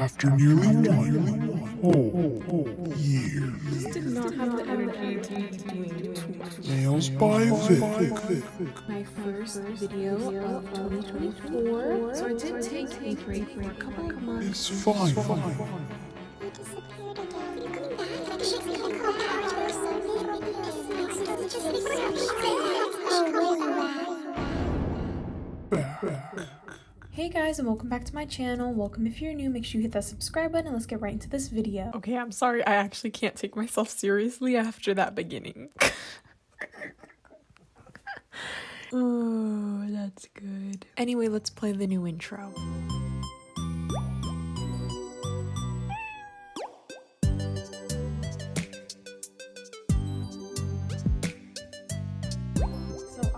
after nearly one whole year. Just did not have the energy to be doing too much. Nails by Vic. My first video of 2024. So I did take a break for a couple of months. It's fine. You disappeared again. You come back. She's gonna call Power so we just Back. Hey guys, and welcome back to my channel. Welcome if you're new. Make sure you hit that subscribe button and let's get right into this video. Okay, I'm sorry. I actually can't take myself seriously after that beginning. Oh, that's good. Anyway, let's play the new intro.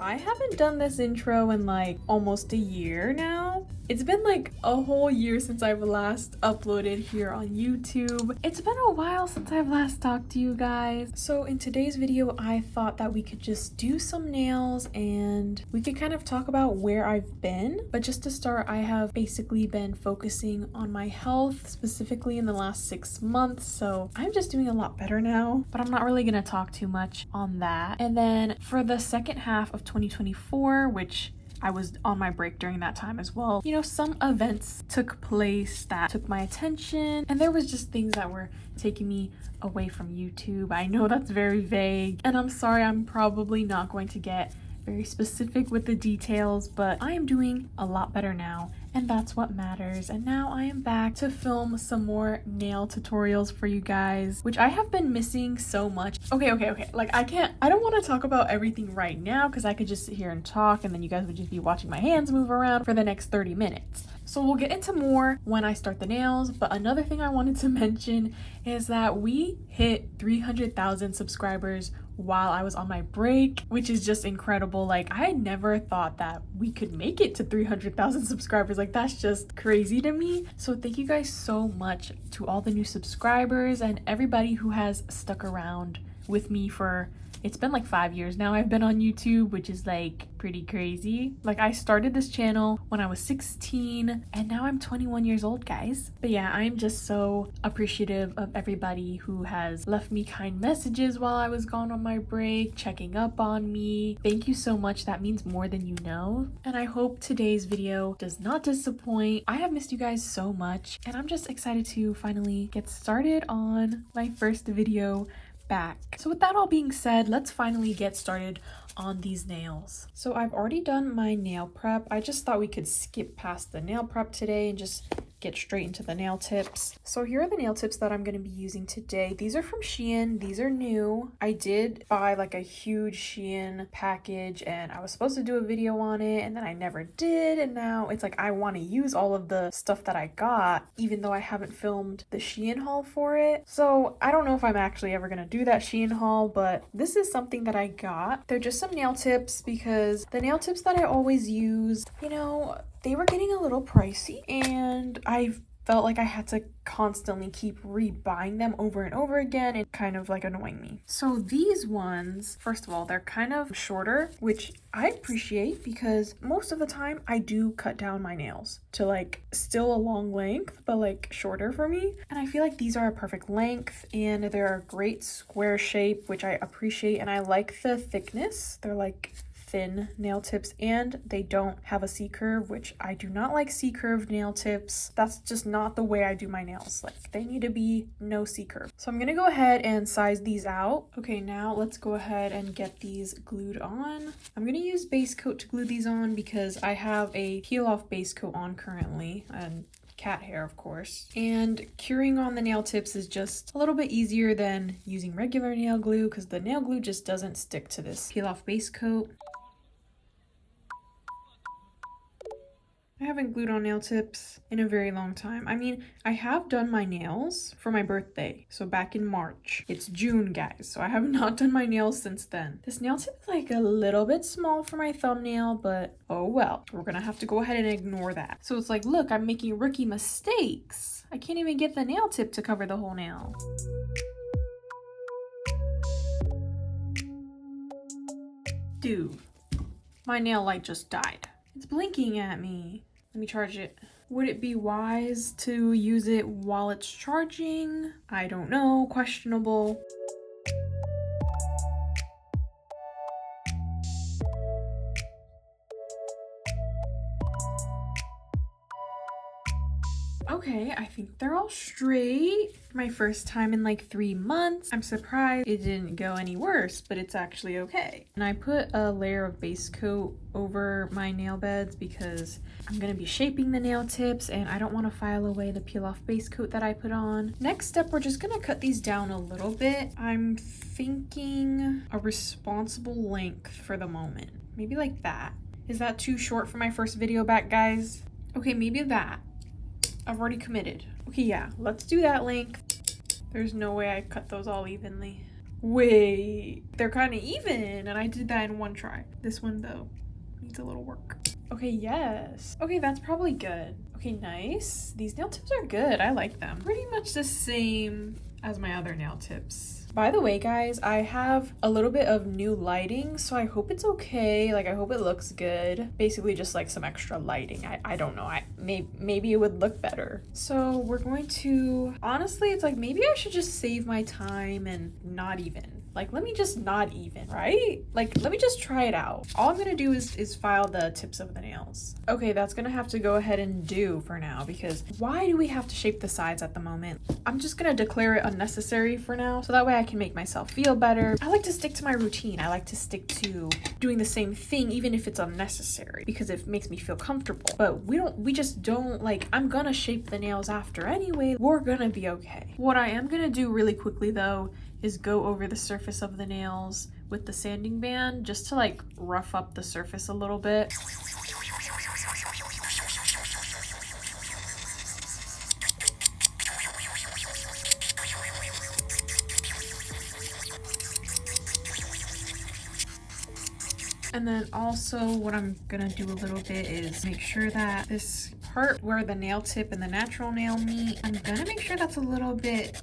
I haven't done this intro in like almost a year now. It's been like a whole year since I've last uploaded here on YouTube. It's been a while since I've last talked to you guys. So in today's video, I thought that we could just do some nails and we could kind of talk about where I've been. But just to start, I have basically been focusing on my health, specifically in the last 6 months. So I'm just doing a lot better now, but I'm not really gonna talk too much on that. And then for the second half of 2024, which I was on my break during that time as well, you know, some events took place that took my attention, and there was just things that were taking me away from YouTube. I know that's very vague, and I'm sorry, I'm probably not going to get very specific with the details, but I am doing a lot better now, and that's what matters. And now I am back to film some more nail tutorials for you guys, which I have been missing so much. Okay, like I don't want to talk about everything right now because I could just sit here and talk and then you guys would just be watching my hands move around for the next 30 minutes. So we'll get into more when I start the nails, but another thing I wanted to mention is that we hit 300,000 subscribers while I was on my break, which is just incredible. Like, I never thought that we could make it to 300,000 subscribers. Like, that's just crazy to me. So thank you guys so much to all the new subscribers and everybody who has stuck around with me for, it's been like 5 years now I've been on YouTube, which is like pretty crazy. Like, I started this channel when I was 16 and now I'm 21 years old, guys. But yeah, I'm just so appreciative of everybody who has left me kind messages while I was gone on my break, checking up on me. Thank you so much. That means more than you know. And I hope today's video does not disappoint. I have missed you guys so much and I'm just excited to finally get started on my first video back. So with that all being said, let's finally get started on these nails. So I've already done my nail prep. I just thought we could skip past the nail prep today and just get straight into the nail tips. So here are the nail tips that I'm going to be using today. These are from Shein. These are new. I did buy like a huge Shein package and I was supposed to do a video on it and then I never did, and now it's like I want to use all of the stuff that I got even though I haven't filmed the Shein haul for it. So I don't know if I'm actually ever going to do that Shein haul, but this is something that I got. They're just some nail tips because the nail tips that I always use, you know, they were getting a little pricey and I felt like I had to constantly keep rebuying them over and over again. It kind of like annoying me. So these ones, first of all, they're kind of shorter, which I appreciate because most of the time I do cut down my nails to like still a long length, but like shorter for me. And I feel like these are a perfect length and they're a great square shape, which I appreciate. And I like the thickness. They're like thin nail tips and they don't have a C-curve, which I do not like C-curved nail tips. That's just not the way I do my nails. Like, they need to be no C-curve. So I'm gonna go ahead and size these out. Okay, now let's go ahead and get these glued on. I'm gonna use base coat to glue these on because I have a peel off base coat on currently, and cat hair of course, and curing on the nail tips is just a little bit easier than using regular nail glue because the nail glue just doesn't stick to this peel off base coat. I haven't glued on nail tips in a very long time. I mean, I have done my nails for my birthday, so back in March. It's June, guys, so I have not done my nails since then. This nail tip is like a little bit small for my thumbnail, but oh well. We're gonna have to go ahead and ignore that. So it's like, look, I'm making rookie mistakes. I can't even get the nail tip to cover the whole nail. Dude, my nail light just died. It's blinking at me. Let me charge it. Would it be wise to use it while it's charging? I don't know, questionable. Okay, I think they're all straight. My first time in like 3 months. I'm surprised it didn't go any worse, but it's actually okay. And I put a layer of base coat over my nail beds because I'm gonna be shaping the nail tips and I don't want to file away the peel off base coat that I put on. Next step, we're just gonna cut these down a little bit. I'm thinking a responsible length for the moment. Maybe like that. Is that too short for my first video back, guys? Okay, maybe that. I've already committed. Okay, yeah, let's do that length. There's no way I cut those all evenly. Wait, they're kind of even, and I did that in one try. This one, though, needs a little work. Okay, yes. Okay, that's probably good. Okay, nice. These nail tips are good. I like them. Pretty much the same as my other nail tips. By the way, guys, I have a little bit of new lighting, so I hope it's okay. Like, I hope it looks good. Basically, just like some extra lighting. I don't know. Maybe it would look better. So we're going to, honestly, it's like maybe I should just save my time and not even. Like, let me just not even, right? Like, let me just try it out. All I'm gonna do is file the tips of the nails. Okay, that's gonna have to go ahead and do for now because why do we have to shape the sides at the moment? I'm just gonna declare it unnecessary for now so that way I can make myself feel better. I like to stick to my routine. I like to stick to doing the same thing even if it's unnecessary because it makes me feel comfortable. But we just don't, like, I'm gonna shape the nails after anyway. We're gonna be okay. What I am gonna do really quickly though is go over the surface of the nails with the sanding band just to like rough up the surface a little bit. And then also what I'm gonna do a little bit is make sure that this part where the nail tip and the natural nail meet, I'm gonna make sure that's a little bit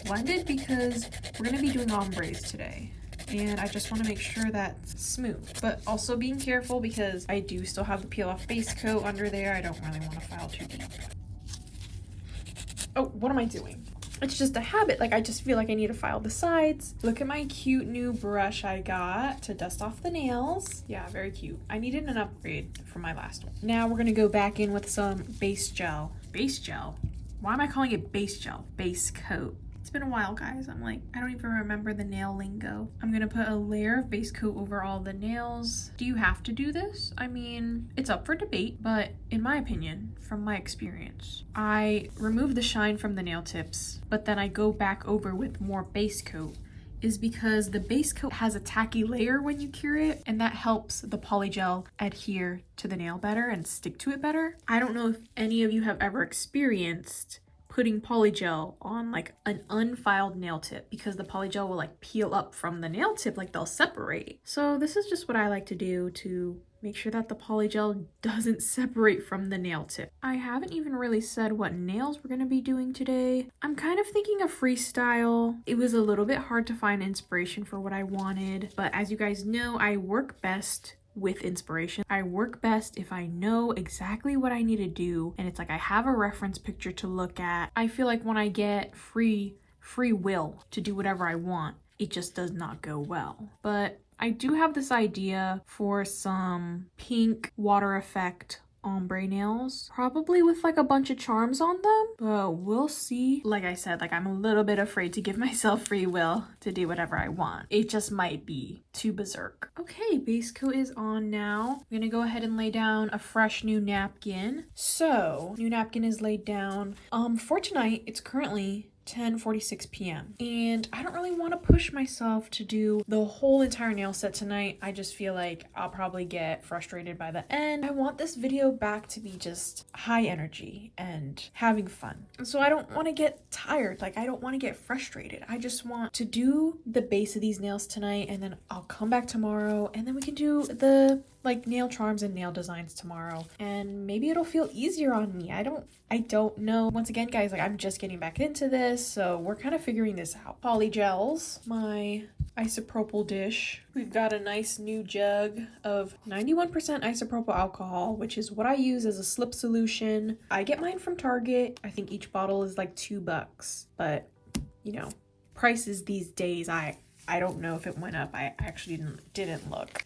blended because we're gonna be doing ombres today. And I just want to make sure that's smooth, but also being careful because I do still have the peel off base coat under there. I don't really want to file too deep. Oh, what am I doing? It's just a habit. Like, I just feel like I need to file the sides. Look at my cute new brush I got to dust off the nails. Yeah, very cute. I needed an upgrade from my last one. Now we're gonna go back in with some base gel. Base gel? Why am I calling it base gel? Base coat. It's been a while, guys. I'm like, I don't even remember the nail lingo. I'm gonna put a layer of base coat over all the nails. Do you have to do this? I mean, it's up for debate, but in my opinion, from my experience, I remove the shine from the nail tips, but then I go back over with more base coat is because the base coat has a tacky layer when you cure it, and that helps the polygel adhere to the nail better and stick to it better. I don't know if any of you have ever experienced putting polygel on like an unfiled nail tip because the polygel will like peel up from the nail tip, like they'll separate. So this is just what I like to do to make sure that the polygel doesn't separate from the nail tip. I haven't even really said what nails we're gonna be doing today. I'm kind of thinking of freestyle. It was a little bit hard to find inspiration for what I wanted, but as you guys know, I work best with inspiration. I work best if I know exactly what I need to do and it's like I have a reference picture to look at. I feel like when I get free will to do whatever I want, it just does not go well. But I do have this idea for some pink water effect ombre nails, probably with like a bunch of charms on them, but we'll see. Like I said, like I'm a little bit afraid to give myself free will to do whatever I want. It just might be too berserk. Okay, base coat is on now. I'm gonna go ahead and lay down a fresh new napkin. So, new napkin is laid down. For tonight, it's currently 10:46 p.m. and I don't really want to push myself to do the whole entire nail set tonight. I just feel like I'll probably get frustrated by the end. I want this video back to be just high energy and having fun. So I don't want to get tired. Like, I don't want to get frustrated. I just want to do the base of these nails tonight and then I'll come back tomorrow and then we can do the like nail charms and nail designs tomorrow and maybe it'll feel easier on me. I don't know. Once again, guys, like I'm just getting back into this, so we're kind of figuring this out. Polygels, my isopropyl dish. We've got a nice new jug of 91% isopropyl alcohol, which is what I use as a slip solution. I get mine from Target. I think each bottle is like $2, but you know, prices these days, I don't know if it went up. I actually didn't look.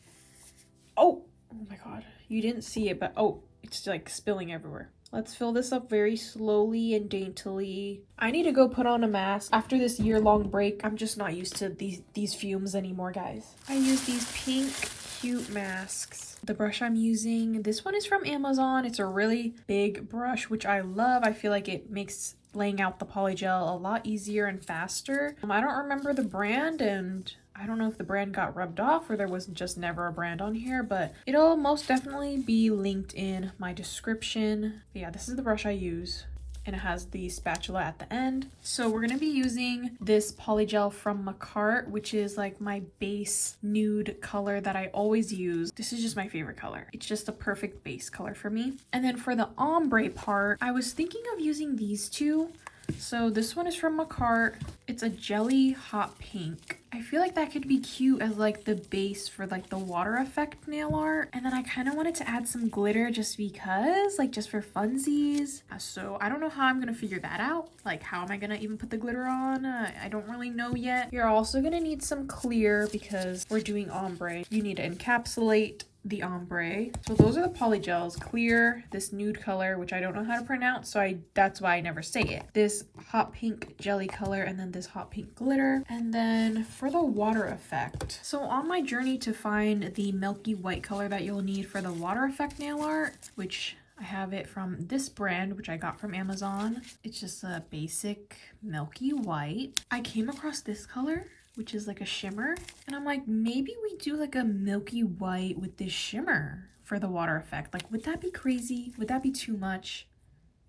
Oh my god, you didn't see it, but oh, it's like spilling everywhere. Let's fill this up very slowly and daintily. I need to go put on a mask. After this year-long break, I'm just not used to these fumes anymore, guys. I use these pink, cute masks. The brush I'm using, this one is from Amazon. It's a really big brush, which I love. I feel like it makes laying out the polygel a lot easier and faster. I don't remember the brand, and I don't know if the brand got rubbed off or there was just never a brand on here, but it'll most definitely be linked in my description. But yeah, this is the brush I use, and it has the spatula at the end. So we're gonna be using this polygel from Macart, which is like my base nude color that I always use. This is just my favorite color. It's just the perfect base color for me. And then for the ombre part, I was thinking of using these two. So this one is from Macart. It's a jelly hot pink. I feel like that could be cute as like the base for like the water effect nail art. And then I kind of wanted to add some glitter just because, like just for funsies. So I don't know how I'm gonna figure that out. Like how am I gonna even put the glitter on? I don't really know yet. You're also gonna need some clear because we're doing ombre. You need to encapsulate the ombre. So those are the polygels: clear, this nude color, which I don't know how to pronounce, so that's why I never say it, this hot pink jelly color, and then this hot pink glitter. And then for the water effect, so on my journey to find the milky white color that you'll need for the water effect nail art, which I have it from this brand, which I got from Amazon. It's just a basic milky white. I came across this color, which is like a shimmer, and I'm like, maybe we do like a milky white with this shimmer for the water effect. Like, would that be crazy? Would that be too much?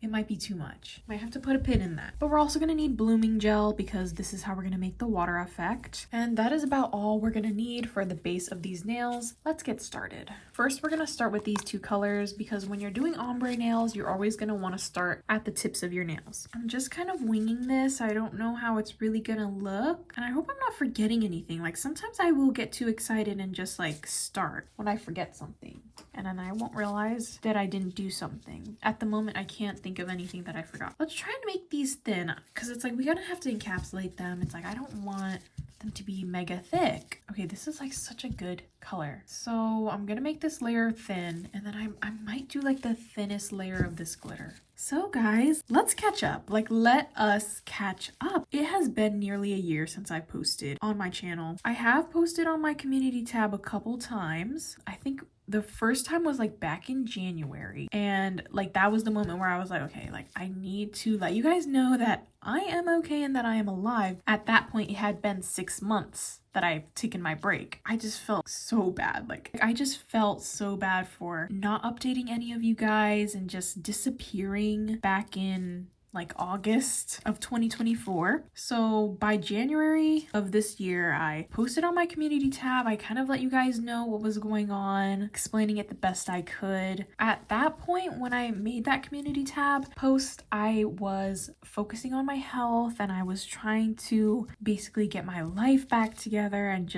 It might be too much. Might have to put a pin in that. But we're also gonna need blooming gel because this is how we're gonna make the water effect. And that is about all we're gonna need for the base of these nails. Let's get started. First, we're gonna start with these two colors because when you're doing ombre nails, you're always gonna wanna start at the tips of your nails. I'm just kind of winging this. I don't know how it's really gonna look. And I hope I'm not forgetting anything. Like sometimes I will get too excited and just like start when I forget something. And then I won't realize that I didn't do something. At the moment, I can't think of anything that I forgot. Let's try and make these thin because it's like we gotta have to encapsulate them. It's like I don't want them to be mega thick. Okay, this is like such a good color. So I'm gonna make this layer thin, and then I might do like the thinnest layer of this glitter. So guys, let's catch up. Like, let us catch up. It has been nearly a year since I posted on my channel. I have posted on my community tab a couple times. I think the first time was like back in January, and like that was the moment where I was like, okay, like I need to let you guys know that I am okay and that I am alive. At that point, it had been 6 months that I've taken my break. I just felt so bad. Like I just felt so bad for not updating any of you guys and just disappearing back in like August of 2024. So by January of this year, I posted on my community tab. I kind of let you guys know what was going on, explaining it the best I could. At that point, when I made that community tab post, I was focusing on my health and I was trying to basically get my life back together and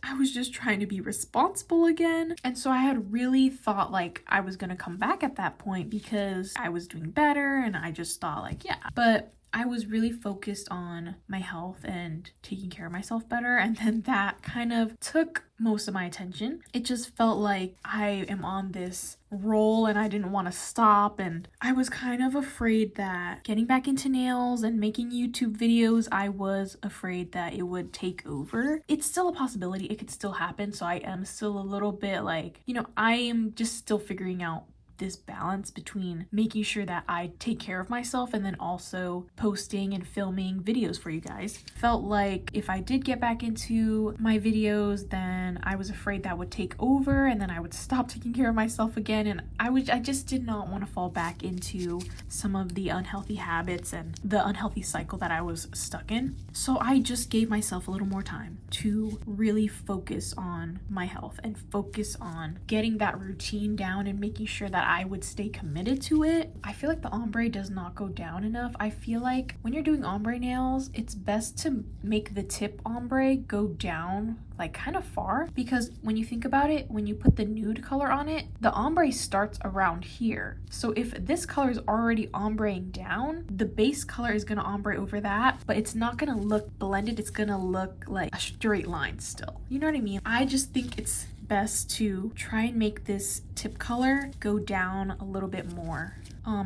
I was just trying to be responsible again. And so I had really thought like I was gonna come back at that point because I was doing better, and I just thought like, yeah, but I was really focused on my health and taking care of myself better, and then that kind of took most of my attention. It just felt like I am on this roll and I didn't want to stop, and I was kind of afraid that getting back into nails and making YouTube videos, I was afraid that it would take over. It's still a possibility, it could still happen, so I am still a little bit like, you know, I am just still figuring out this balance between making sure that I take care of myself and then also posting and filming videos for you guys. Felt like if I did get back into my videos, then I was afraid that would take over and then I would stop taking care of myself again, and I just did not want to fall back into some of the unhealthy habits and the unhealthy cycle that I was stuck in. So I just gave myself a little more time to really focus on my health and focus on getting that routine down and making sure that I would stay committed to it. I feel like the ombre does not go down enough. I feel like when you're doing ombre nails, it's best to make the tip ombre go down like kind of far, because when you think about it, when you put the nude color on it, the ombre starts around here. So if this color is already ombreing down, the base color is gonna ombre over that, but it's not gonna look blended. It's gonna look like a straight line still. You know what I mean? I just think it's best to try and make this tip color go down a little bit more.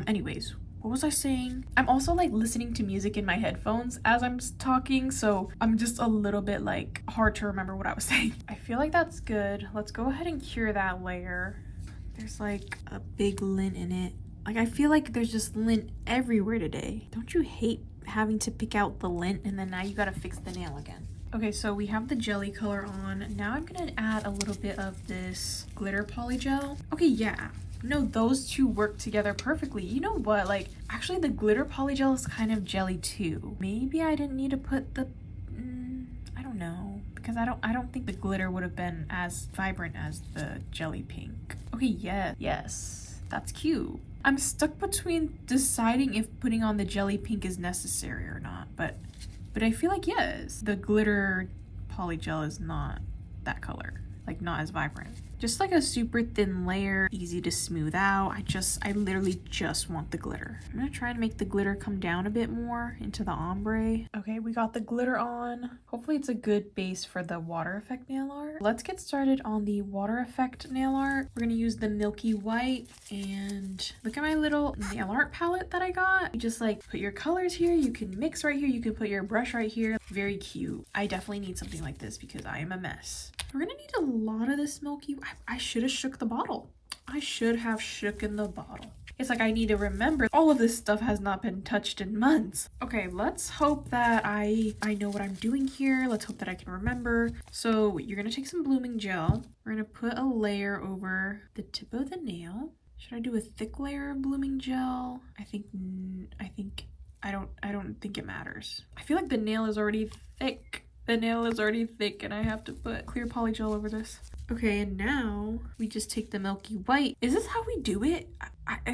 Anyways, what was I saying? I'm also like listening to music in my headphones as I'm talking, so I'm just a little bit like hard to remember what I was saying. I feel like that's good. Let's go ahead and cure that layer. There's like a big lint in it. Like I feel like there's just lint everywhere today. Don't you hate having to pick out the lint and then now you gotta fix the nail again? Okay, so we have the jelly color on. Now I'm gonna add a little bit of this glitter polygel. Okay, yeah. No, those two work together perfectly. You know what? Like, actually the glitter polygel is kind of jelly too. Maybe I didn't need to put the... I don't know. Because I don't think the glitter would have been as vibrant as the jelly pink. Okay, yeah, yes. That's cute. I'm stuck between deciding if putting on the jelly pink is necessary or not, but I feel like yes, the glitter polygel is not that color, like not as vibrant. Just like a super thin layer, easy to smooth out. I literally just want the glitter. I'm gonna try and make the glitter come down a bit more into the ombre. Okay, we got the glitter on. Hopefully it's a good base for the water effect nail art. Let's get started on the water effect nail art. We're gonna use the milky white, and look at my little nail art palette that I got. You just like put your colors here, you can mix right here, you can put your brush right here. Very cute. I definitely need something like this because I am a mess. We're gonna need a lot of this milky. I should have shook the bottle. I should have shooken the bottle. It's like I need to remember all of this stuff has not been touched in months. Okay, let's hope that I know what I'm doing here. Let's hope that I can remember. So you're gonna take some blooming gel. We're gonna put a layer over the tip of the nail. Should I do a thick layer of blooming gel? I don't think it matters. I feel like the nail is already thick. The nail is already thick and I have to put clear polygel over this. Okay, and now we just take the milky white. Is this how we do it?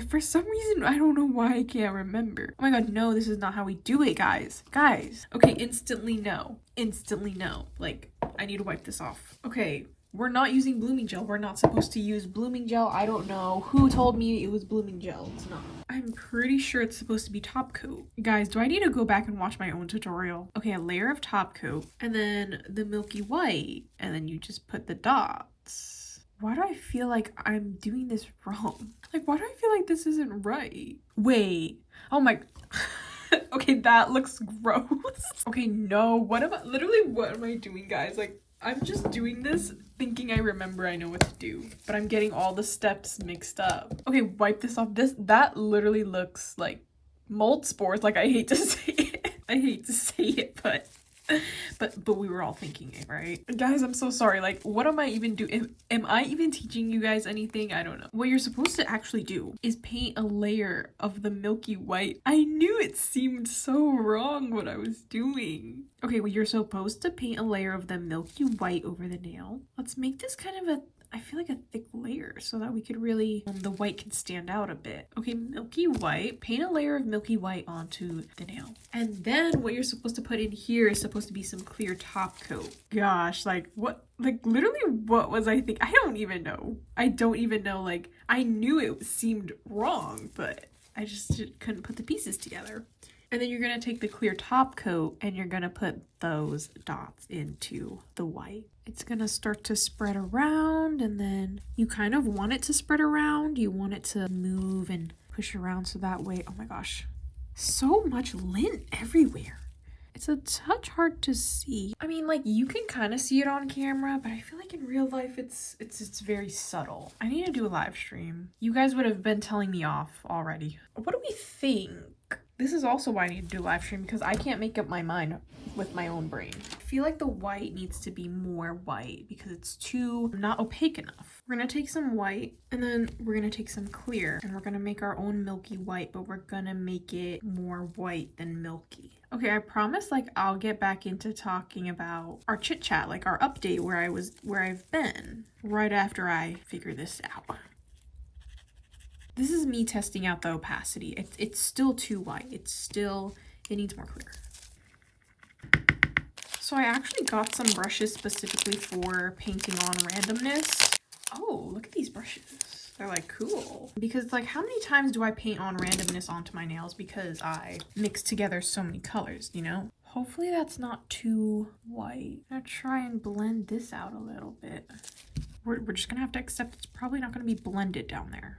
For some reason, I don't know why I can't remember. Oh my god, no, this is not how we do it, guys. Guys, okay, instantly no. Instantly no. Like, I need to wipe this off. Okay, we're not using blooming gel. We're not supposed to use blooming gel. I don't know who told me it was blooming gel. It's not. I'm pretty sure it's supposed to be top coat. Guys, do I need to go back and watch my own tutorial? Okay, a layer of top coat and then the milky white, and then you just put the dots. Why do I feel like I'm doing this wrong? Like, why do I feel like this isn't right? Wait. Oh my... Okay, that looks gross. Okay, no. What am I doing, guys? Like, I'm just doing this thinking I remember I know what to do, but I'm getting all the steps mixed up. Okay, wipe this off. That literally looks like mold spores. Like, I hate to say it. I hate to say it, but we were all thinking it, right? Guys, I'm so sorry. Like, what am I even doing? Am I even teaching you guys anything? I don't know. What you're supposed to actually do is paint a layer of the milky white. I knew it seemed so wrong what I was doing. Okay, well, you're supposed to paint a layer of the milky white over the nail. Let's make this kind of I feel like a thick layer so that we could really, the white can stand out a bit. Okay, milky white, paint a layer of milky white onto the nail. And then what you're supposed to put in here is supposed to be some clear top coat. Gosh, like what, like literally what was I thinking? I don't even know. Like, I knew it seemed wrong, but I just couldn't put the pieces together. And then you're gonna take the clear top coat and you're gonna put those dots into the white. It's gonna start to spread around, and then you kind of want it to spread around. You want it to move and push around so that way. Oh my gosh, so much lint everywhere. It's a touch hard to see. I mean, like, you can kind of see it on camera, but I feel like in real life it's very subtle. I need to do a live stream. You guys would have been telling me off already. What do we think? This is also why I need to do a live stream, because I can't make up my mind with my own brain. I feel like the white needs to be more white because it's too not opaque enough. We're gonna take some white and then we're gonna take some clear and we're gonna make our own milky white, but we're gonna make it more white than milky. Okay, I promise like I'll get back into talking about our chit chat, like our update where I've been right after I figure this out. This is me testing out the opacity. It's still too white. It needs more clear. So I actually got some brushes specifically for painting on randomness. Oh, look at these brushes. They're like cool. Because like how many times do I paint on randomness onto my nails because I mix together so many colors, you know? Hopefully that's not too white. I'm gonna try and blend this out a little bit. We're just gonna have to accept it's probably not gonna be blended down there.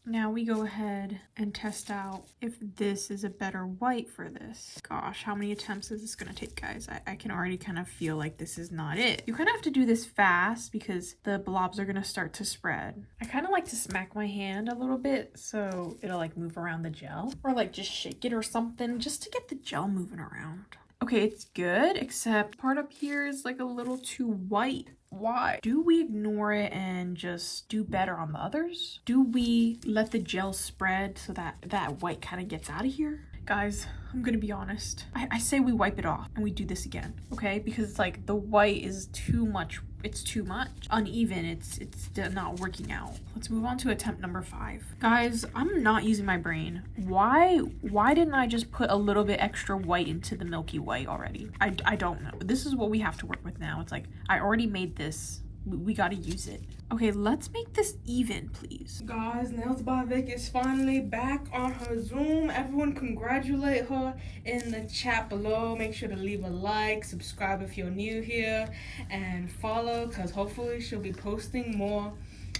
Now we go ahead and test out if this is a better white for this. Gosh, how many attempts is this gonna take, guys? I can already kind of feel like this is not it. You kind of have to do this fast because the blobs are gonna start to spread. I kind of like to smack my hand a little bit so it'll like move around the gel, or like just shake it or something just to get the gel moving around. Okay, it's good, except part up here is like a little too white. Why? Do we ignore it and just do better on the others? Do we let the gel spread so that that white kind of gets out of here? Guys, I'm gonna be honest. I say we wipe it off and we do this again, okay? Because it's like the white is too much. It's too much. Uneven. It's not working out. Let's move on to attempt number 5. Guys, I'm not using my brain. Why didn't I just put a little bit extra white into the milky white already? I don't know. This is what we have to work with now. It's like I already made this. We gotta use it. Okay, let's make this even, please. Guys, Nails by Vic is finally back on her Zoom. Everyone congratulate her in the chat below. Make sure to leave a like, subscribe if you're new here, and follow, because hopefully she'll be posting more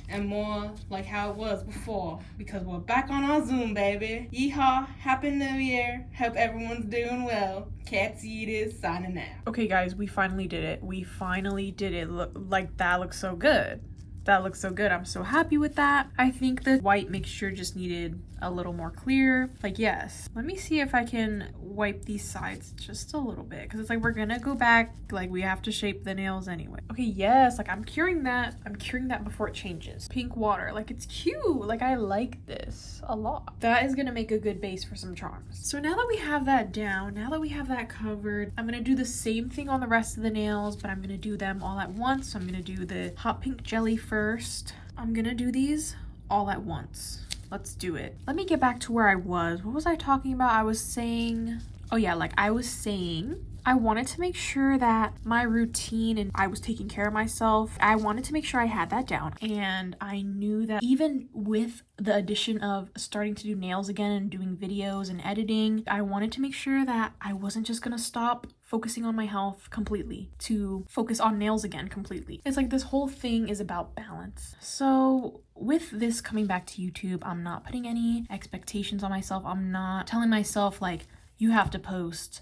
and more like how it was before, because we're back on our Zoom, baby. Yeehaw, Happy New Year. Hope everyone's doing well. Cats Eaters signing out. Okay, guys, we finally did it. We finally did it. Look, like that looks so good. That looks so good. I'm so happy with that. I think the white mixture just needed a little more clear. Like, yes. Let me see if I can wipe these sides just a little bit, because it's like we're gonna go back, like we have to shape the nails anyway. Okay, yes, like I'm curing that before it changes. Pink water, like it's cute. Like I like this a lot. That is gonna make a good base for some charms. So now that we have that down, now that we have that covered, I'm gonna do the same thing on the rest of the nails, but I'm gonna do them all at once. So I'm gonna do the hot pink jelly first. I'm gonna do these all at once. Let's do it. Let me get back to where I was. What was I talking about? I was saying, oh yeah, like I was saying, I wanted to make sure that my routine and I was taking care of myself. I wanted to make sure I had that down. And I knew that even with the addition of starting to do nails again and doing videos and editing, I wanted to make sure that I wasn't just gonna stop focusing on my health completely to focus on nails again completely. It's like this whole thing is about balance. So with this coming back to YouTube, I'm not putting any expectations on myself. I'm not telling myself like, you have to post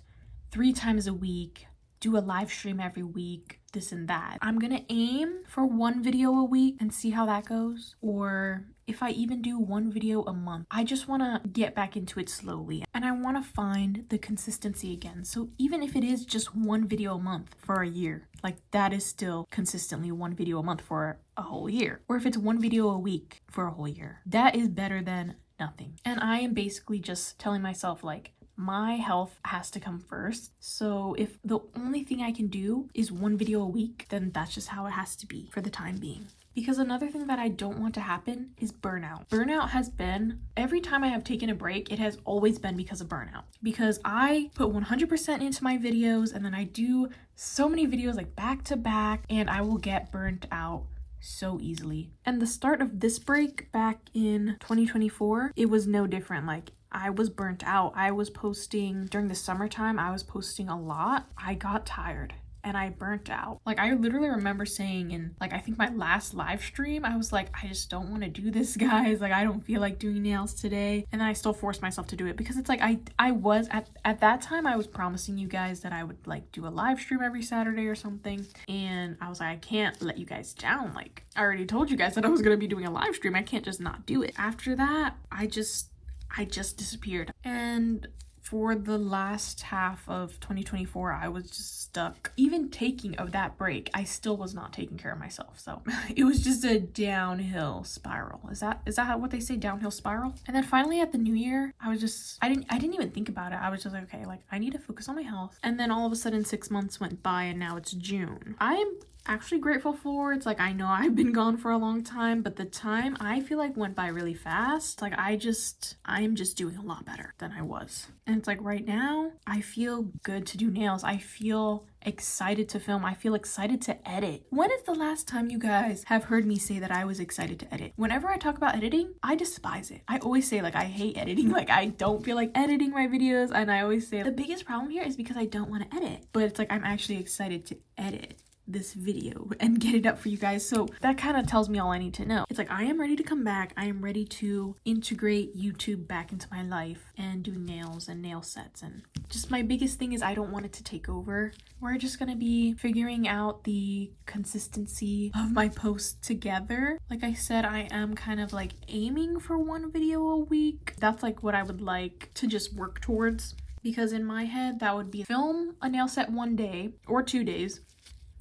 3 times a week, do a live stream every week, this and that. I'm gonna aim for 1 video a week and see how that goes. Or if I even do 1 video a month, I just wanna get back into it slowly. And I wanna find the consistency again. So even if it is just 1 video a month for a year, like that is still consistently 1 video a month for a whole year. Or if it's 1 video a week for a whole year, that is better than nothing. And I am basically just telling myself like, my health has to come first. So if the only thing I can do is 1 video a week, then that's just how it has to be for the time being. Because another thing that I don't want to happen is burnout. Burnout has been, every time I have taken a break, it has always been because of burnout. Because I put 100% into my videos and then I do so many videos like back to back and I will get burnt out so easily. And the start of this break back in 2024, it was no different. Like I was burnt out. I was posting during the summertime. I was posting a lot. I got tired and I burnt out. Like I literally remember saying in like, I think my last live stream, I was like, I just don't want to do this, guys. Like I don't feel like doing nails today. And then I still forced myself to do it because it's like, I was at that time, I was promising you guys that I would like do a live stream every Saturday or something. And I was like, I can't let you guys down. Like I already told you guys that I was going to be doing a live stream. I can't just not do it. After that, I just disappeared. And for the last half of 2024, I was just stuck. Even taking of that break, I still was not taking care of myself. So it was just a downhill spiral. Is that what they say, downhill spiral? And then finally at the new year, I didn't even think about it. I was just like, okay, like I need to focus on my health. And then all of a sudden 6 months went by and now it's June. I'm actually grateful for. It's like, I know I've been gone for a long time, but the time I feel like went by really fast. Like I am just doing a lot better than I was. And it's like right now I feel good to do nails. I feel excited to film. I feel excited to edit. When is the last time you guys have heard me say that I was excited to edit? Whenever I talk about editing, I despise it. I always say like I hate editing. Like I don't feel like editing my videos, and I always say the biggest problem here is because I don't want to edit. But it's like I'm actually excited to edit this video and get it up for you guys. So that kind of tells me all I need to know. It's like I am ready to come back. I am ready to integrate YouTube back into my life and do nails and nail sets. And just my biggest thing is I don't want it to take over. We're just gonna be figuring out the consistency of my posts together. Like I said, I am kind of like aiming for one video a week. That's like what I would like to just work towards, because in my head that would be film a nail set one day or 2 days,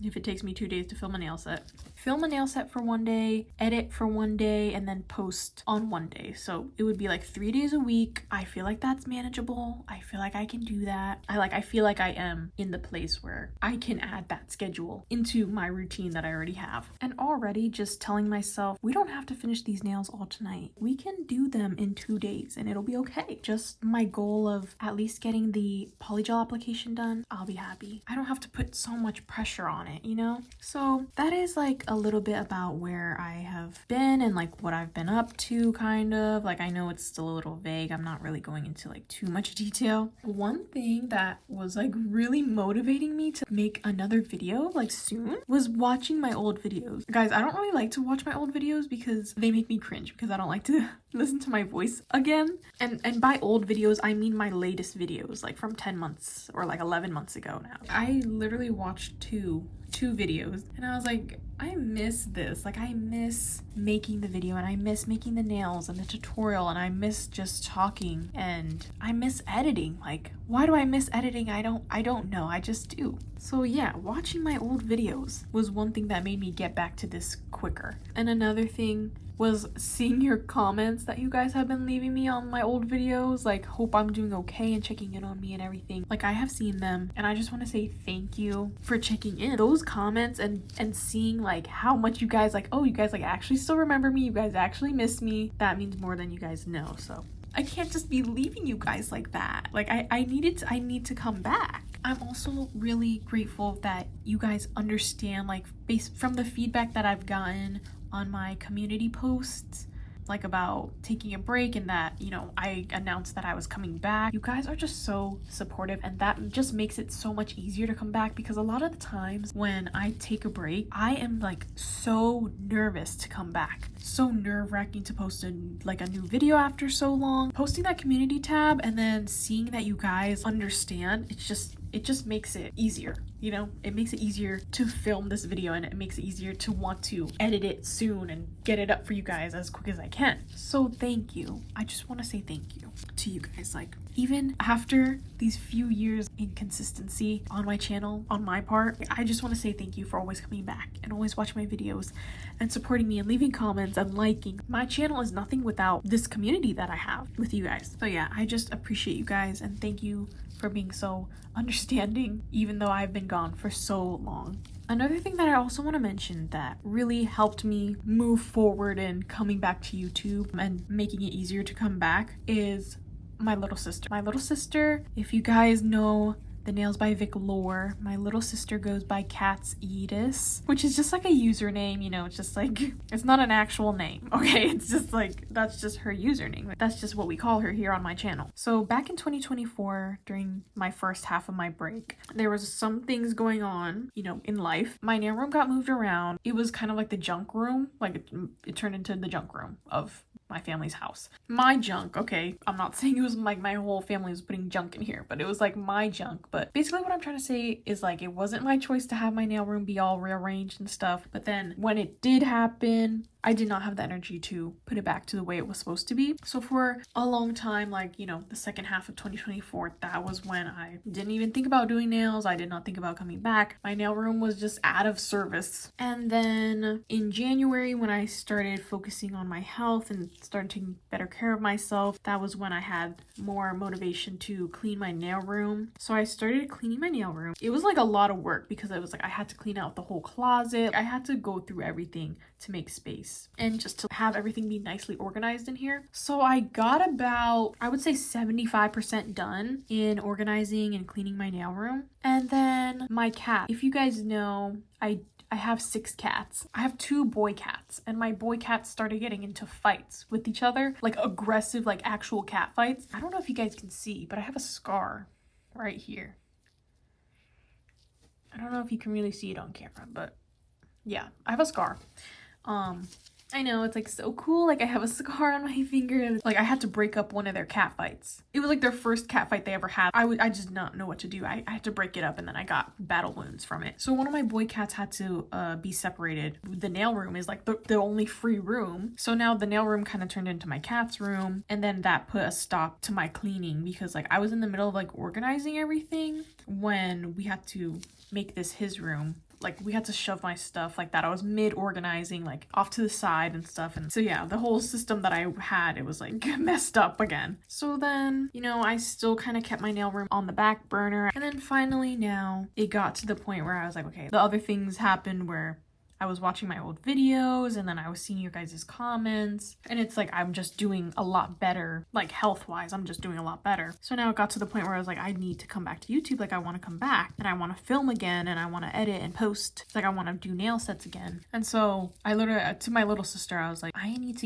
if it takes me 2 days to film a nail set. Film a nail set for 1 day, edit for 1 day, and then post on 1 day. So it would be like 3 days a week. I feel like that's manageable. I feel like I can do that. I feel like I am in the place where I can add that schedule into my routine that I already have. And already just telling myself, we don't have to finish these nails all tonight. We can do them in 2 days and it'll be okay. Just my goal of at least getting the polygel application done, I'll be happy. I don't have to put so much pressure on it, you know? So that is like a little bit about where I have been and like what I've been up to, kind of. Like I know it's still a little vague. I'm not really going into like too much detail. One thing that was like really motivating me to make another video like soon was watching my old videos. Guys, I don't really like to watch my old videos because they make me cringe, because I don't like to listen to my voice again. And by old videos, I mean my latest videos, like from 10 months or like 11 months ago now. I literally watched two videos and I was like, I miss this. Like I miss making the video, and I miss making the nails and the tutorial, and I miss just talking, and I miss editing. Like, why do I miss editing? I don't know. I just do. So yeah, watching my old videos was one thing that made me get back to this quicker. And another thing was seeing your comments that you guys have been leaving me on my old videos, like hope I'm doing okay and checking in on me and everything. Like I have seen them, and I just want to say thank you for checking in. Those comments and seeing like how much you guys like, oh, you guys like actually still remember me, you guys actually miss me, that means more than you guys know. So I can't just be leaving you guys like that. Like I need to come back. I'm also really grateful that you guys understand, like based from the feedback that I've gotten on my community posts, like about taking a break, and that, you know, I announced that I was coming back. You guys are just so supportive, and that just makes it so much easier to come back, because a lot of the times when I take a break, I am like so nervous to come back. So nerve-wracking to post a new video after so long. Posting that community tab and then seeing that you guys understand, it just makes it easier, you know? It makes it easier to film this video, and it makes it easier to want to edit it soon and get it up for you guys as quick as I can. So thank you. I just want to say thank you to you guys. Like, even after these few years inconsistency on my channel, on my part, I just want to say thank you for always coming back and always watching my videos and supporting me and leaving comments and liking. My channel is nothing without this community that I have with you guys. So yeah, I just appreciate you guys, and thank you for being so understanding, even though I've been gone for so long. Another thing that I also want to mention that really helped me move forward in coming back to YouTube and making it easier to come back is my little sister. My little sister, if you guys know the Nails by Vic lore, my little sister goes by Cat's Edis, which is just like a username, you know. It's just like, it's not an actual name, okay? It's just like, that's just her username. That's just what we call her here on my channel. So back in 2024, during my first half of my break, there was some things going on, you know, in life. My nail room got moved around. It was kind of like the junk room, like it turned into the junk room of my family's house. My junk, okay, I'm not saying it was like my whole family was putting junk in here, but it was like my junk. But basically what I'm trying to say is like, it wasn't my choice to have my nail room be all rearranged and stuff. But then when it did happen, I did not have the energy to put it back to the way it was supposed to be. So for a long time, like, you know, the second half of 2024, that was when I didn't even think about doing nails. I did not think about coming back. My nail room was just out of service. And then in January, when I started focusing on my health and started taking better care of myself, that was when I had more motivation to clean my nail room. So I started cleaning my nail room. It was like a lot of work because it was like I had to clean out the whole closet. I had to go through everything to make space and just to have everything be nicely organized in here. So I got about, I would say 75% done in organizing and cleaning my nail room. And then my cat, if you guys know, I have 6 cats. I have 2 boy cats, and my boy cats started getting into fights with each other, like aggressive, like actual cat fights. I don't know if you guys can see, but I have a scar right here. I don't know if you can really see it on camera, but yeah, I have a scar. I know, it's like so cool. Like I have a scar on my finger. Like I had to break up one of their cat fights. It was like their first cat fight they ever had. I just did not know what to do. I had to break it up, and then I got battle wounds from it. So one of my boy cats had to be separated. The nail room is like the only free room. So now the nail room kind of turned into my cat's room, and then that put a stop to my cleaning because like I was in the middle of like organizing everything when we had to make this his room. Like we had to shove my stuff like that. I was mid organizing, like off to the side and stuff. And so yeah, the whole system that I had, it was like messed up again. So then, you know, I still kind of kept my nail room on the back burner. And then finally now it got to the point where I was like, okay, the other things happened where I was watching my old videos and then I was seeing your guys' comments, and it's like I'm just doing a lot better, like health-wise, I'm just doing a lot better. So now it got to the point where I was like, I need to come back to YouTube. Like I want to come back and I want to film again and I want to edit and post. It's like I want to do nail sets again. And so I literally, to my little sister, I was like, I need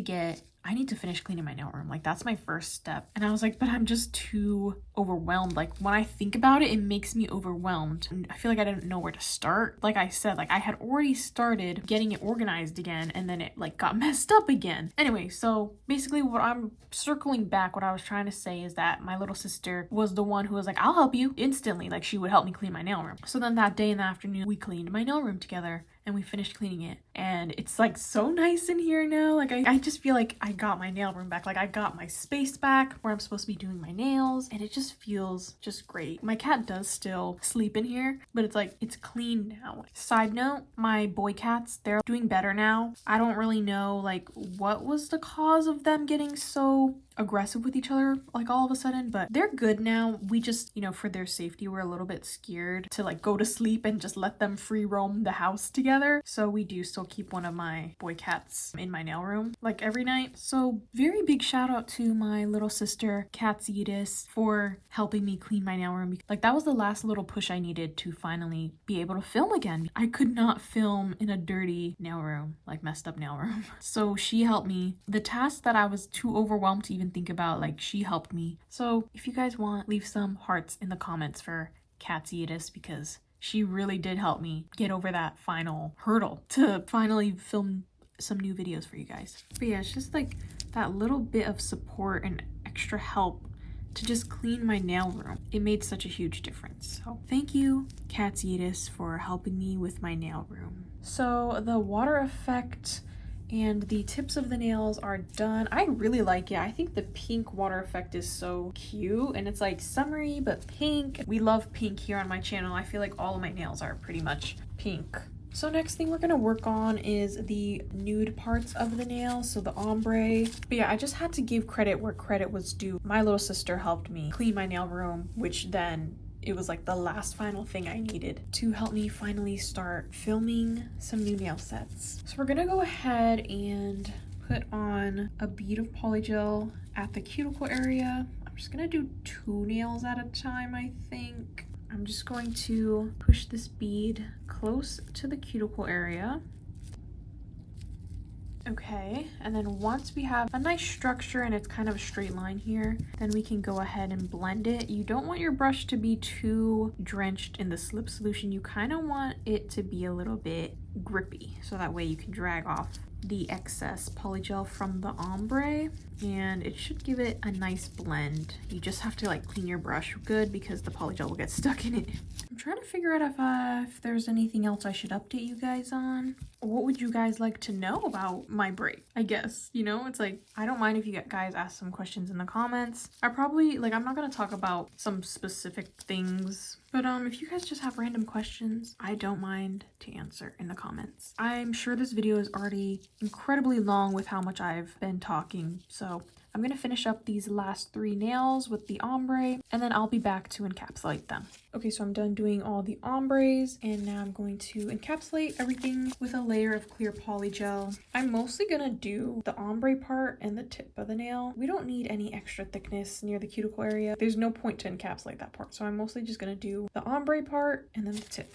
to finish cleaning my nail room. Like that's my first step. And I was like, but I'm just too overwhelmed. Like when I think about it, it makes me overwhelmed. And I feel like I didn't know where to start. Like I said, like I had already started getting it organized again, and then it like got messed up again. Anyway, so basically what I'm circling back, what I was trying to say is that my little sister was the one who was like, I'll help you instantly. Like she would help me clean my nail room. So then that day in the afternoon, we cleaned my nail room together. And we finished cleaning it, and it's like so nice in here now. Like I just feel like I got my nail room back. Like I got my space back where I'm supposed to be doing my nails, and it just feels just great. My cat does still sleep in here, but it's like it's clean now. Side note, my boy cats, they're doing better now. I don't really know like what was the cause of them getting so aggressive with each other like all of a sudden, but they're good now. We just, you know, for their safety, we're a little bit scared to like go to sleep and just let them free roam the house together. So we do still keep one of my boy cats in my nail room like every night. So very big shout out to my little sister Katsitas for helping me clean my nail room. Like that was the last little push I needed to finally be able to film again. I could not film in a dirty nail room, like messed up nail room. So she helped me. The task that I was too overwhelmed to even think about, like she helped me. So if you guys want, leave some hearts in the comments for Katsitas because she really did help me get over that final hurdle to finally film some new videos for you guys. But yeah, it's just like that little bit of support and extra help to just clean my nail room. It made such a huge difference. So thank you, Katsitas, for helping me with my nail room. So the water effect and the tips of the nails are done. I really like it. I think the pink water effect is so cute, and it's like summery but pink. We love pink here on my channel. I feel like all of my nails are pretty much pink. So next thing we're gonna work on is the nude parts of the nail, so the ombre. But yeah, I just had to give credit where credit was due. My little sister helped me clean my nail room, which then it was like the last final thing I needed to help me finally start filming some new nail sets. So we're gonna go ahead and put on a bead of polygel at the cuticle area. I'm just gonna do 2 nails at a time, I think. I'm just going to push this bead close to the cuticle area. Okay, and then once we have a nice structure and it's kind of a straight line here, then we can go ahead and blend it. You don't want your brush to be too drenched in the slip solution. You kind of want it to be a little bit grippy, so that way you can drag off the excess polygel from the ombre, and it should give it a nice blend. You just have to like clean your brush good because the polygel will get stuck in it. I'm trying to figure out if there's anything else I should update you guys on. What would you guys like to know about my break? I guess, you know, it's like, I don't mind if you guys ask some questions in the comments. I'm not gonna talk about some specific things, but if you guys just have random questions, I don't mind to answer in the comments. I'm sure this video is already incredibly long with how much I've been talking, so I'm gonna finish up these last 3 nails with the ombre, and then I'll be back to encapsulate them. Okay, so I'm done doing all the ombres, and now I'm going to encapsulate everything with a layer of clear polygel. I'm mostly gonna do the ombre part and the tip of the nail. We don't need any extra thickness near the cuticle area. There's no point to encapsulate that part, so I'm mostly just gonna do the ombre part and then the tip.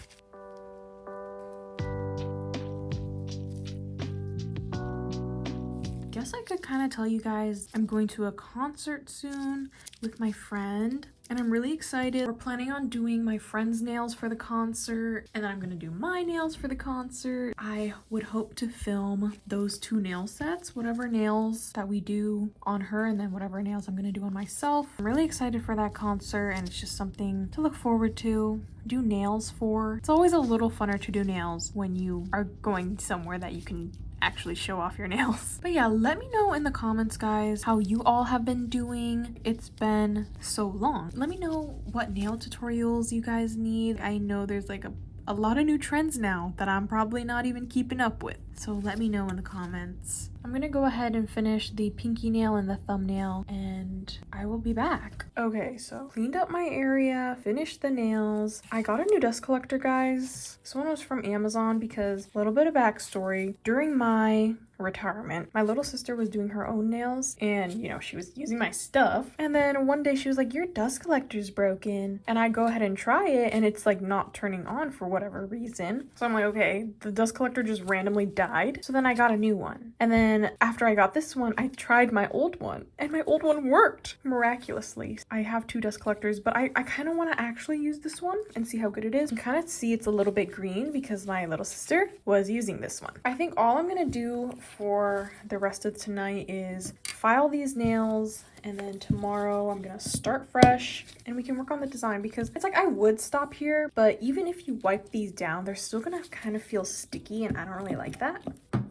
Guess I could kind of tell you guys I'm going to a concert soon with my friend, and I'm really excited. We're planning on doing my friend's nails for the concert, and then I'm gonna do my nails for the concert. I would hope to film those 2 nail sets, whatever nails that we do on her and then whatever nails I'm gonna do on myself. I'm really excited for that concert, and it's just something to look forward to, do nails for. It's always a little funner to do nails when you are going somewhere that you can actually show off your nails. But yeah, let me know in the comments, guys, how you all have been doing. It's been so long. Let me know what nail tutorials you guys need. I know there's like a lot of new trends now that I'm probably not even keeping up with, so let me know in the comments. I'm gonna go ahead and finish the pinky nail and the thumbnail, and I will be back. Okay, so cleaned up my area, finished the nails. I got a new dust collector, guys. This one was from Amazon because, a little bit of backstory, during my retirement, my little sister was doing her own nails, and you know, she was using my stuff, and then one day she was like, your dust collector's broken, and I go ahead and try it, and it's like not turning on for whatever reason. So I'm like, okay, the dust collector just randomly died. So then I got a new one, and then after I got this one, I tried my old one, and my old one worked miraculously. I have 2 dust collectors, but I kind of want to actually use this one and see how good it is. You can kind of see it's a little bit green because my little sister was using this one. I think all I'm gonna do for the rest of tonight is file these nails, and then tomorrow I'm gonna start fresh and we can work on the design, because it's like I would stop here, but even if you wipe these down, they're still gonna kind of feel sticky, and I don't really like that.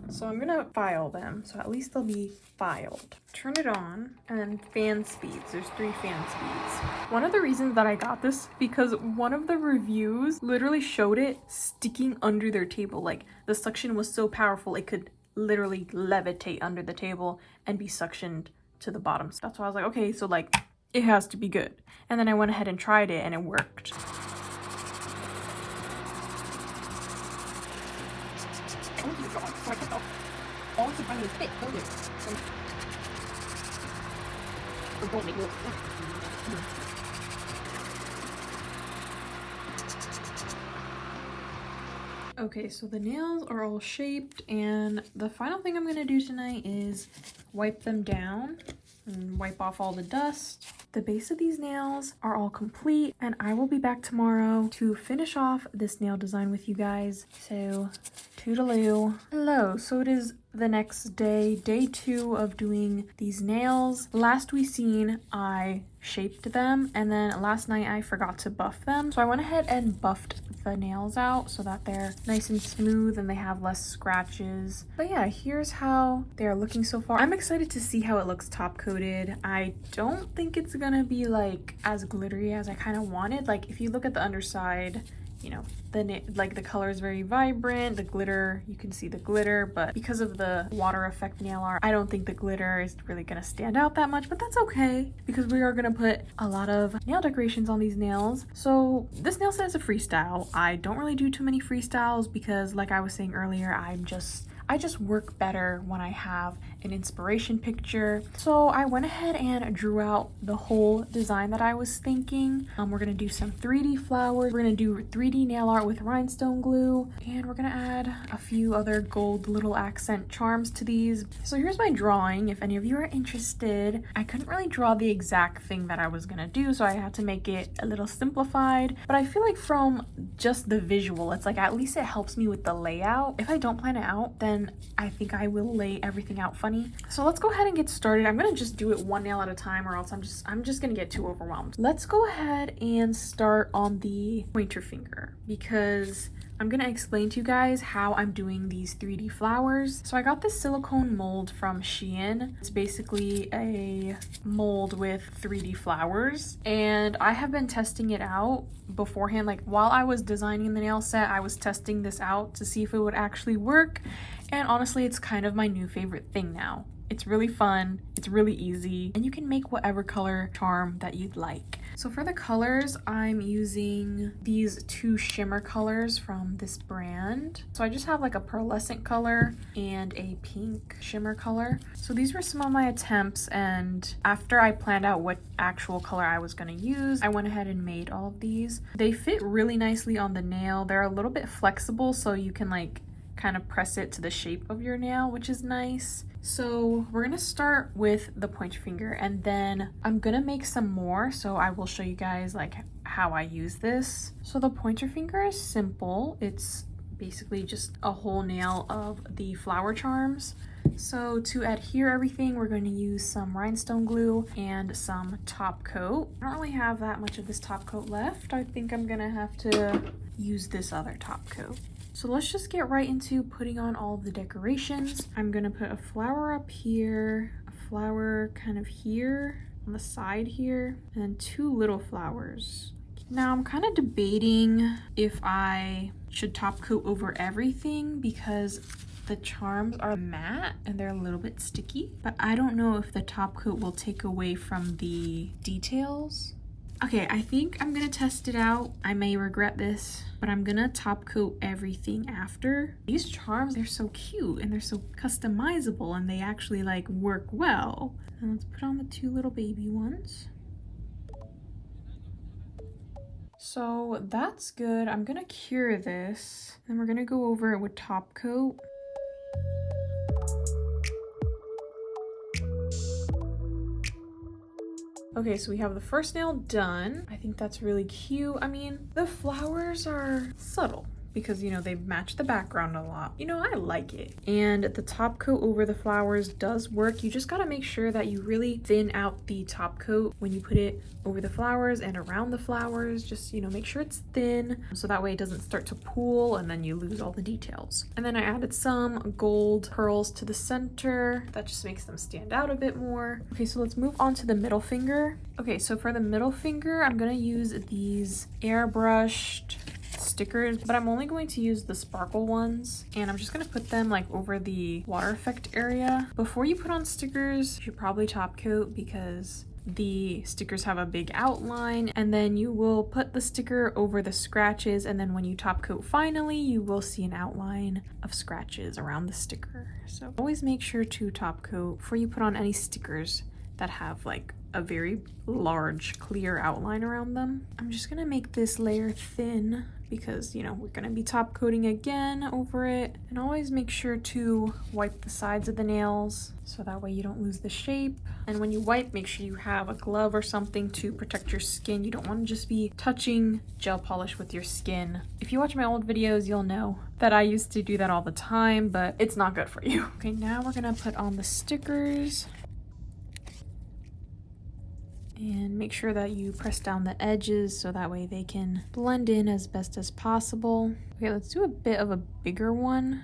So I'm gonna file them, so at least they'll be filed. Turn it on, and then fan speeds. There's 3 fan speeds. One of the reasons that I got this, because one of the reviews literally showed it sticking under their table. Like, the suction was so powerful it could literally levitate under the table and be suctioned to the bottom. So that's why I was like, okay, so like, it has to be good. And then I went ahead and tried it, and it worked. Okay, so the nails are all shaped, and the final thing I'm gonna do tonight is wipe them down and wipe off all the dust. The base of these nails are all complete, and I will be back tomorrow to finish off this nail design with you guys. So, toodaloo. Hello, so it is the next day, day 2 of doing these nails. Last we seen, I shaped them, and then last night I forgot to buff them. So I went ahead and buffed the nails out so that they're nice and smooth and they have less scratches. But yeah, here's how they are looking so far. I'm excited to see how it looks top coated. I don't think it's gonna be like as glittery as I kind of wanted. Like, if you look at the underside, you know, the color is very vibrant, the glitter, you can see the glitter, but because of the water effect nail art, I don't think the glitter is really gonna stand out that much, but that's okay because we are gonna put a lot of nail decorations on these nails. So this nail set is a freestyle. I don't really do too many freestyles because, like I was saying earlier, I just work better when I have an inspiration picture. So I went ahead and drew out the whole design that I was thinking. We're gonna do some 3D flowers. We're gonna do 3D nail art with rhinestone glue, and we're gonna add a few other gold little accent charms to these. So here's my drawing. If any of you are interested, I couldn't really draw the exact thing that I was gonna do, so I had to make it a little simplified. But I feel like from just the visual, it's like at least it helps me with the layout. If I don't plan it out, then I think I will lay everything out funny. So let's go ahead and get started. I'm gonna just do it one nail at a time, or else I'm just gonna get too overwhelmed. Let's go ahead and start on the pointer finger, because I'm gonna explain to you guys how I'm doing these 3D flowers. So I got this silicone mold from Shein. It's basically a mold with 3D flowers, and I have been testing it out beforehand. Like while I was designing the nail set, I was testing this out to see if it would actually work, and honestly, it's kind of my new favorite thing now. It's really fun, it's really easy, and you can make whatever color charm that you'd like. So for the colors, I'm using these two shimmer colors from this brand. So I just have like a pearlescent color and a pink shimmer color. So these were some of my attempts, and after I planned out what actual color I was gonna use, I went ahead and made all of these. They fit really nicely on the nail. They're a little bit flexible, so you can like kind of press it to the shape of your nail, which is nice. So we're gonna start with the pointer finger, and then I'm gonna make some more, so I will show you guys like how I use this. So the pointer finger is simple. It's basically just a whole nail of the flower charms. So to adhere everything, we're going to use some rhinestone glue and some top coat. I don't really have that much of this top coat left. I think I'm gonna have to use this other top coat. So let's just get right into putting on all of the decorations. I'm gonna put a flower up here, a flower kind of here on the side here, and then two little flowers. Now I'm kind of debating if I should top coat over everything, because the charms are matte and they're a little bit sticky, but I don't know if the top coat will take away from the details. Okay, I think I'm gonna test it out. I may regret this, but I'm gonna top coat everything after. These charms, they're so cute and they're so customizable, and they actually like work well. And let's put on the two little baby ones. So that's good. I'm gonna cure this, and we're gonna go over it with top coat. Okay, so we have the first nail done. I think that's really cute. I mean, the flowers are subtle because, you know, they match the background a lot. You know, I like it. And the top coat over the flowers does work. You just gotta make sure that you really thin out the top coat when you put it over the flowers and around the flowers. Just, you know, make sure it's thin so that way it doesn't start to pool and then you lose all the details. And then I added some gold pearls to the center. That just makes them stand out a bit more. Okay, so let's move on to the middle finger. Okay, so for the middle finger, I'm gonna use these airbrushed stickers, but I'm only going to use the sparkle ones, and I'm just gonna put them like over the water effect area. Before you put on stickers, you should probably top coat, because the stickers have a big outline, and then you will put the sticker over the scratches, and then when you top coat finally, you will see an outline of scratches around the sticker. So always make sure to top coat before you put on any stickers that have like a very large clear outline around them. I'm just gonna make this layer thin because, you know, we're gonna be top coating again over it. And always make sure to wipe the sides of the nails so that way you don't lose the shape. And when you wipe, make sure you have a glove or something to protect your skin. You don't want to just be touching gel polish with your skin. If you watch my old videos, you'll know that I used to do that all the time, but it's not good for you. Okay, now we're gonna put on the stickers. And make sure that you press down the edges so that way they can blend in as best as possible. Okay, let's do a bit of a bigger one.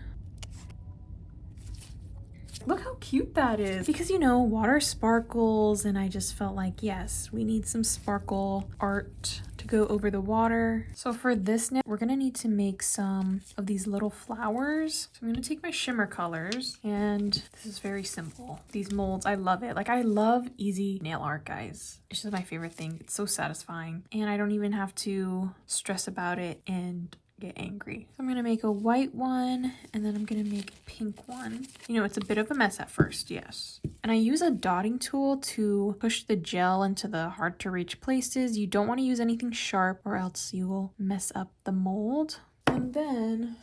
Look how cute that is. Because, you know, water sparkles, and I just felt like, yes, we need some sparkle art to go over the water. So for this nail, we're gonna need to make some of these little flowers. So I'm gonna take my shimmer colors, and this is very simple. These molds, I love it. Like, I love easy nail art, guys. It's just my favorite thing. It's so satisfying, and I don't even have to stress about it and get angry. So I'm gonna make a white one and then I'm gonna make a pink one. You know, it's a bit of a mess at first, yes. And I use a dotting tool to push the gel into the hard to reach places. You don't want to use anything sharp or else you will mess up the mold. And then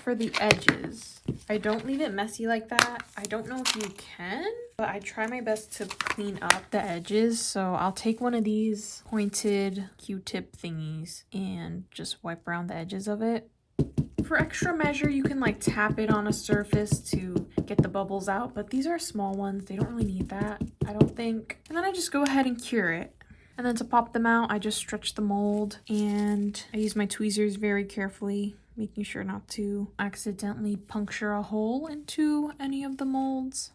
for the edges, I don't leave it messy like that. I don't know if you can, but I try my best to clean up the edges. So I'll take one of these pointed Q-tip thingies and just wipe around the edges of it. For extra measure, you can like tap it on a surface to get the bubbles out, but these are small ones. They don't really need that, I don't think. And then I just go ahead and cure it. And then to pop them out, I just stretch the mold and I use my tweezers very carefully, making sure not to accidentally puncture a hole into any of the molds.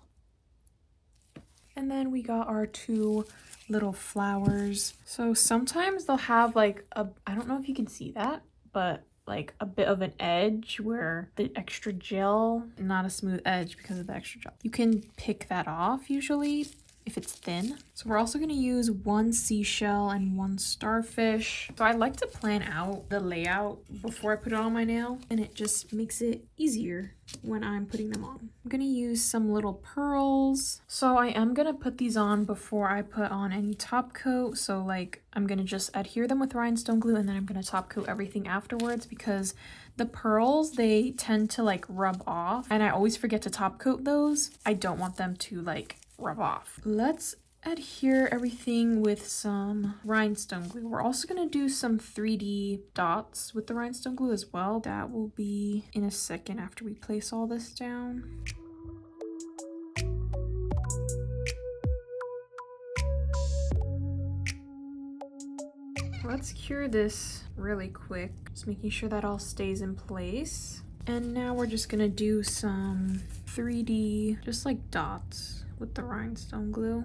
And then we got our two little flowers. So sometimes they'll have like a, I don't know if you can see that, but like a bit of an edge where the extra gel, not a smooth edge because of the extra gel. You can pick that off usually if it's thin. So we're also going to use one seashell and one starfish. So I like to plan out the layout before I put it on my nail, and it just makes it easier when I'm putting them on. I'm going to use some little pearls. So I am going to put these on before I put on any top coat. So like I'm going to just adhere them with rhinestone glue and then I'm going to top coat everything afterwards because the pearls, they tend to like rub off and I always forget to top coat those. I don't want them to like rub off. Let's adhere everything with some rhinestone glue. We're also going to do some 3D dots with the rhinestone glue as well. That will be in a second after we place all this down. Let's cure this really quick, just making sure that all stays in place. And now we're just gonna do some 3D, just like dots with the rhinestone glue.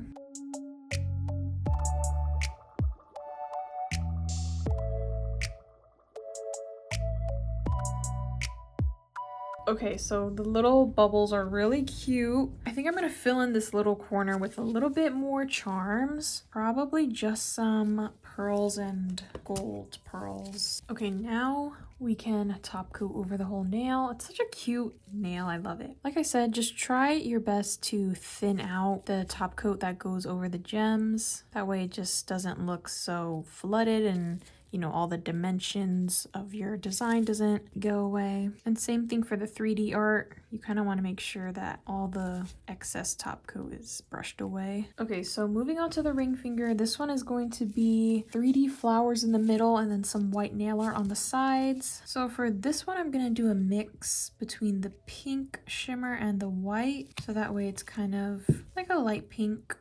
Okay, so the little bubbles are really cute. I think I'm gonna fill in this little corner with a little bit more charms, probably just some pearls and gold pearls. Okay, now we can top coat over the whole nail. It's such a cute nail, I love it. Like I said, just try your best to thin out the top coat that goes over the gems. That way it just doesn't look so flooded and you know, all the dimensions of your design doesn't go away. And same thing for the 3D art. You kind of want to make sure that all the excess top coat is brushed away. Okay, so moving on to the ring finger, this one is going to be 3D flowers in the middle and then some white nail art on the sides. So for this one, I'm going to do a mix between the pink shimmer and the white. So that way it's kind of like a light pink.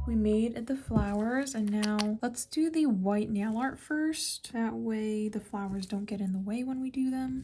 We made the flowers and now let's do the white nail art first. That way the flowers don't get in the way when we do them.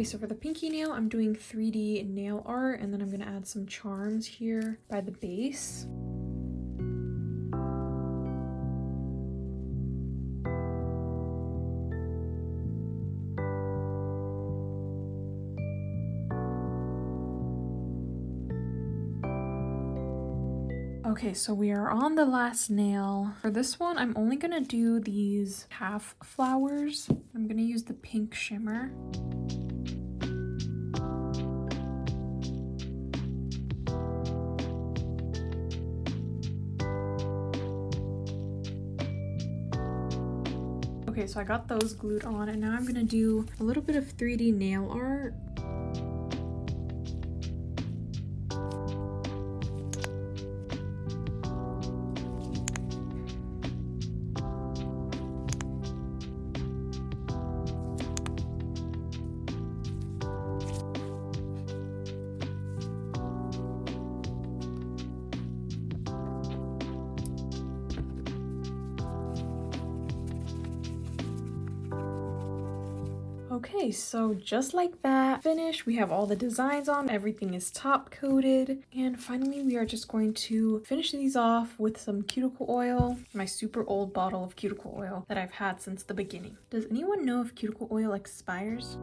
Okay, so for the pinky nail, I'm doing 3D nail art and then I'm gonna add some charms here by the base. Okay, so we are on the last nail. For this one, I'm only gonna do these half flowers. I'm gonna use the pink shimmer. Okay, so I got those glued on and now I'm gonna do a little bit of 3D nail art. Okay, so just like that, finished. We have all the designs on, everything is top coated. And finally, we are just going to finish these off with some cuticle oil, my super old bottle of cuticle oil that I've had since the beginning. Does anyone know if cuticle oil expires?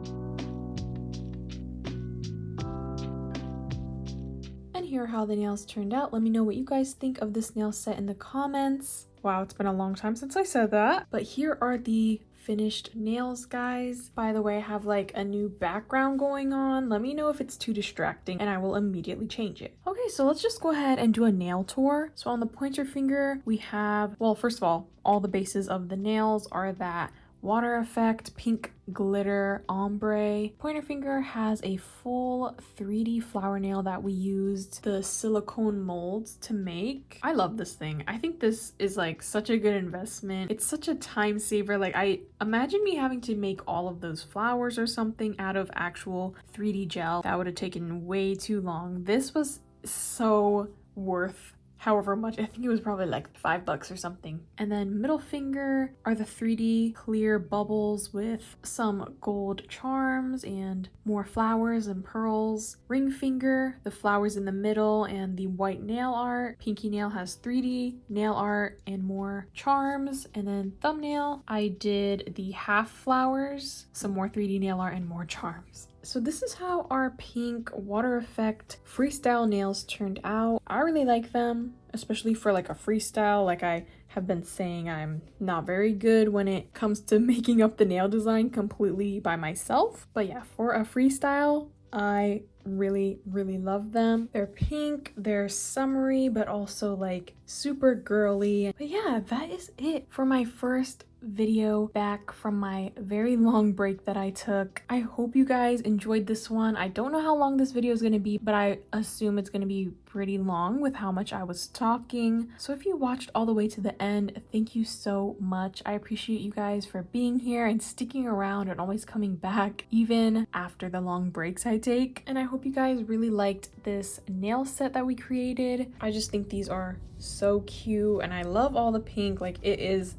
And here are how the nails turned out. Let me know what you guys think of this nail set in the comments. Wow, it's been a long time since I said that. But here are the finished nails, guys. By the way, I have like a new background going on. Let me know if it's too distracting and I will immediately change it. Okay, so let's just go ahead and do a nail tour. So on the pointer finger, we have, well, first of all the bases of the nails are that water effect, pink glitter, ombre. Pointer finger has a full 3D flower nail that we used the silicone molds to make. I love this thing. I think this is like such a good investment. It's such a time saver. Like, I imagine me having to make all of those flowers or something out of actual 3D gel. That would have taken way too long. This was so worth however much. I think it was probably like $5 or something. And then middle finger are the 3D clear bubbles with some gold charms and more flowers and pearls. Ring finger, the flowers in the middle and the white nail art. Pinky nail has 3D nail art and more charms. And then thumbnail, I did the half flowers, some more 3D nail art and more charms. So this is how our pink water effect freestyle nails turned out. I really like them, especially for like a freestyle. Like I have been saying, I'm not very good when it comes to making up the nail design completely by myself. But yeah, for a freestyle, I really love them. They're pink, they're summery, but also like super girly. But yeah, that is it for my first video back from my very long break that I took. I hope you guys enjoyed this one. I don't know how long this video is going to be, but I assume it's going to be pretty long with how much I was talking. So if you watched all the way to the end, thank you so much. I appreciate you guys for being here and sticking around and always coming back even after the long breaks I take. And I hope you guys really liked this nail set that we created. I just think these are so cute and I love all the pink. Like, it is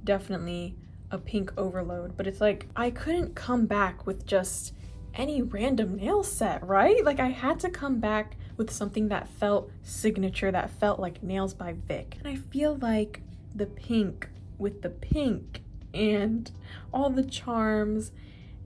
definitely a pink overload, but it's like I couldn't come back with just any random nail set, right? Like, I had to come back with something that felt signature, that felt like Nails by Vic. And I feel like the pink with the pink and all the charms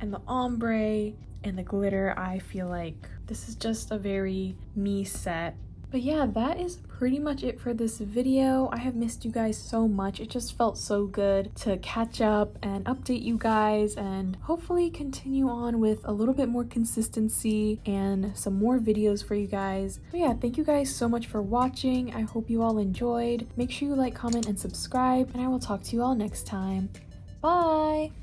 and the ombre and the glitter, I feel like this is just a very me set. But yeah, that is pretty much it for this video. I have missed you guys so much. It just felt so good to catch up and update you guys and hopefully continue on with a little bit more consistency and some more videos for you guys. But yeah, thank you guys so much for watching. I hope you all enjoyed. Make sure you like, comment, and subscribe, and I will talk to you all next time. Bye!